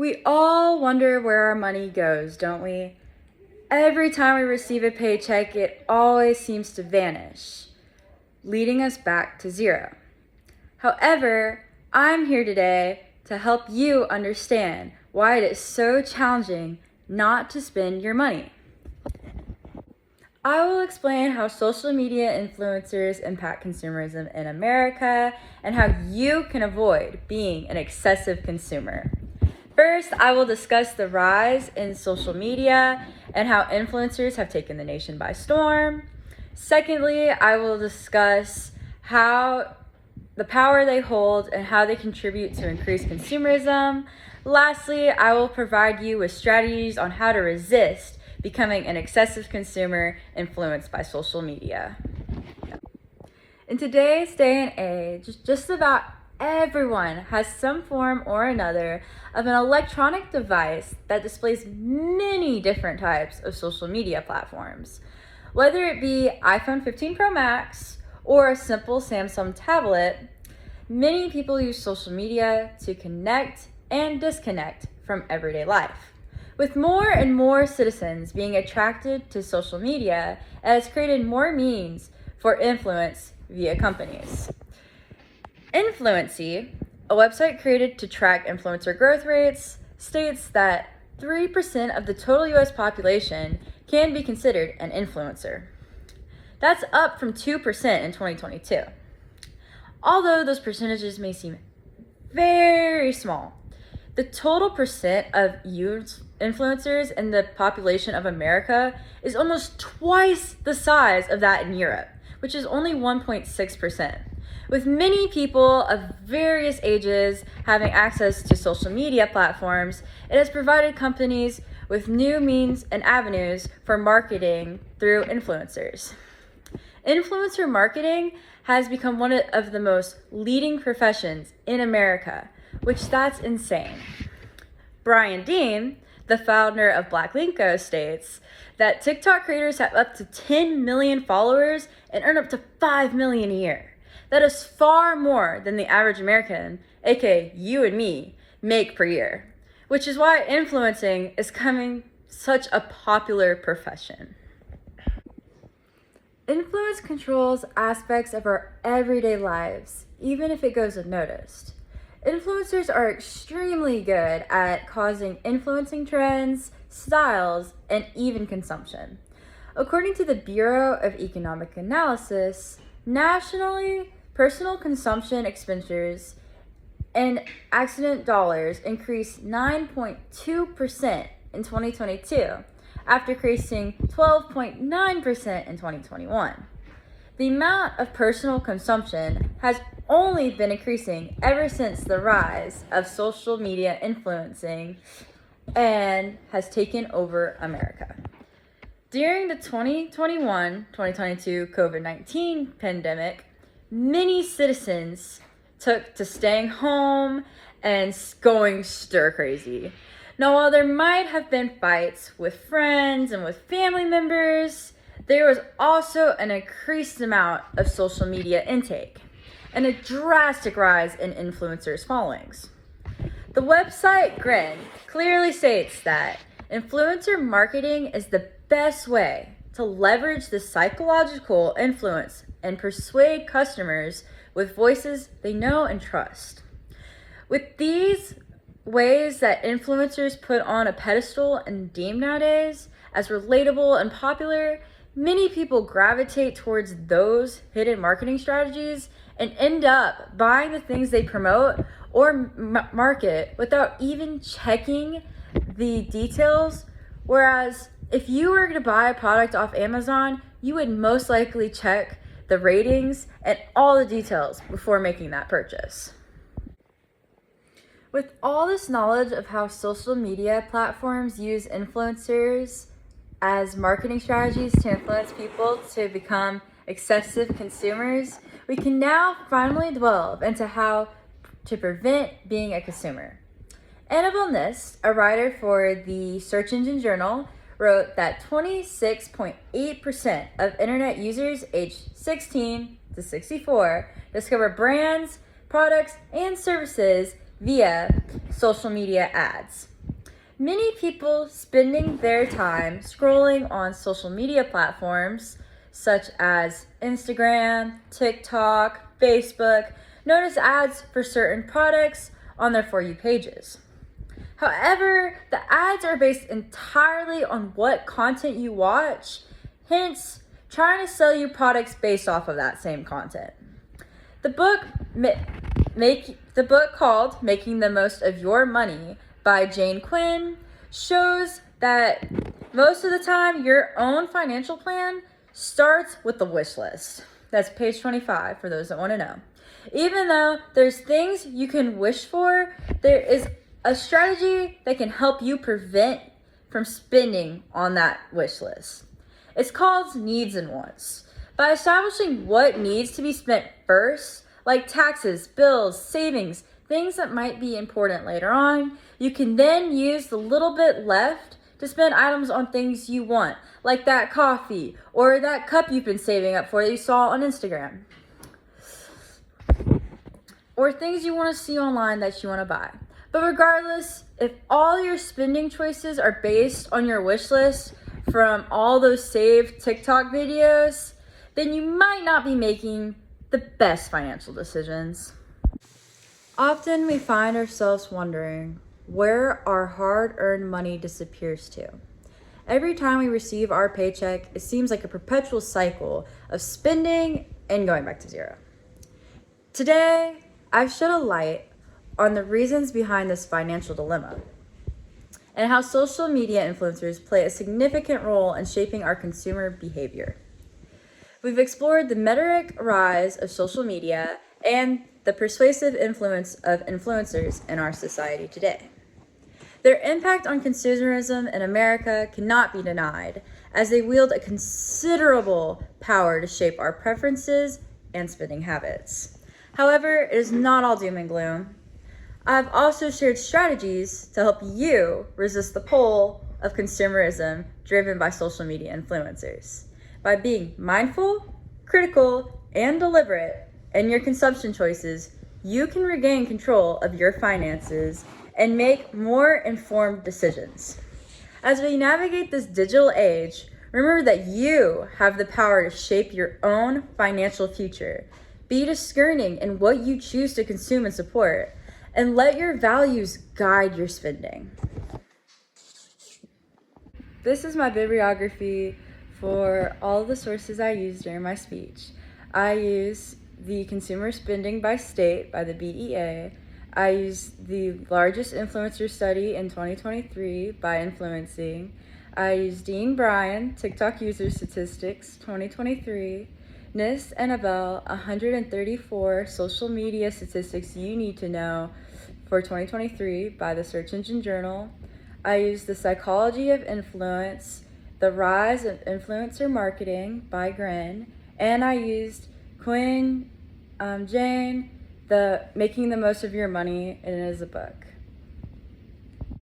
We all wonder where our money goes, don't we? Every time we receive a paycheck, it always seems to vanish, leading us back to zero. However, I'm here today to help you understand why it is so challenging not to spend your money. I will explain how social media influencers impact consumerism in America and how you can avoid being an excessive consumer. First, I will discuss the rise in social media and how influencers have taken the nation by storm. Secondly, I will discuss how the power they hold and how they contribute to increased consumerism. Lastly, I will provide you with strategies on how to resist becoming an excessive consumer influenced by social media. In today's day and age, just about everyone has some form or another of an electronic device that displays many different types of social media platforms. Whether it be iPhone 15 Pro Max or a simple Samsung tablet, many people use social media to connect and disconnect from everyday life. With more and more citizens being attracted to social media, it has created more means for influence via companies. Influency, a website created to track influencer growth rates, states that 3% of the total US population can be considered an influencer. That's up from 2% in 2022. Although those percentages may seem very small, the total percent of youth influencers in the population of America is almost twice the size of that in Europe, which is only 1.6%. With many people of various ages having access to social media platforms, it has provided companies with new means and avenues for marketing through influencers. Influencer marketing has become one of the most leading professions in America, which that's insane. Brian Dean, the founder of Black Linko, states that TikTok creators have up to 10 million followers and earn up to 5 million a year. That is far more than the average American, aka you and me, make per year, which is why influencing is becoming such a popular profession. Influence controls aspects of our everyday lives, even if it goes unnoticed. Influencers are extremely good at causing influencing trends, styles, and even consumption. According to the Bureau of Economic Analysis, nationally, personal consumption expenditures and accident dollars increased 9.2% in 2022, after increasing 12.9% in 2021. The amount of personal consumption has only been increasing ever since the rise of social media influencing and has taken over America. During the 2021-2022 COVID-19 pandemic, many citizens took to staying home and going stir crazy. Now, while there might have been fights with friends and with family members, there was also an increased amount of social media intake and a drastic rise in influencers' followings. The website Grin clearly states that influencer marketing is the best way to leverage the psychological influence and persuade customers with voices they know and trust. With these ways that influencers put on a pedestal and deemed nowadays as relatable and popular, many people gravitate towards those hidden marketing strategies and end up buying the things they promote or market without even checking the details. Whereas if you were to buy a product off Amazon, you would most likely check the ratings and all the details before making that purchase. With all this knowledge of how social media platforms use influencers as marketing strategies to influence people to become excessive consumers, we can now finally delve into how to prevent being a consumer. Annabelle Nist, a writer for the Search Engine Journal, wrote that 26.8% of internet users aged 16 to 64 discover brands, products, and services via social media ads. Many people spending their time scrolling on social media platforms such as Instagram, TikTok, Facebook notice ads for certain products on their For You pages. However, the ads are based entirely on what content you watch, hence trying to sell you products based off of that same content. The book called Making the Most of Your Money by Jane Quinn shows that most of the time your own financial plan starts with the wish list. That's page 25 for those that want to know. Even though there's things you can wish for, there is a strategy that can help you prevent from spending on that wish list. It's called needs and wants. By establishing what needs to be spent first, like taxes, bills, savings, things that might be important later on, you can then use the little bit left to spend items on things you want, like that coffee or that cup you've been saving up for that you saw on Instagram, or things you want to see online that you want to buy. But regardless, if all your spending choices are based on your wish list from all those saved TikTok videos, then you might not be making the best financial decisions. Often we find ourselves wondering where our hard-earned money disappears to. Every time we receive our paycheck, it seems like a perpetual cycle of spending and going back to zero. Today, I've shed a light on the reasons behind this financial dilemma and how social media influencers play a significant role in shaping our consumer behavior. We've explored the meteoric rise of social media and the persuasive influence of influencers in our society today. Their impact on consumerism in America cannot be denied, as they wield a considerable power to shape our preferences and spending habits. However, it is not all doom and gloom. I've also shared strategies to help you resist the pull of consumerism driven by social media influencers. By being mindful, critical, and deliberate in your consumption choices, you can regain control of your finances and make more informed decisions. As we navigate this digital age, remember that you have the power to shape your own financial future. Be discerning in what you choose to consume and support, and let your values guide your spending. This is my bibliography for all the sources I used during my speech. I use the Consumer Spending by State by the BEA. I used the largest influencer study in 2023 by Influencing. I used Dean Bryan, TikTok user statistics 2023. Nis Annabelle, 134 social media statistics you need to know for 2023 by the Search Engine Journal. I used The Psychology of Influence, The Rise of Influencer Marketing by Grin, and I used Jane, the Making the Most of Your Money, and it is a book.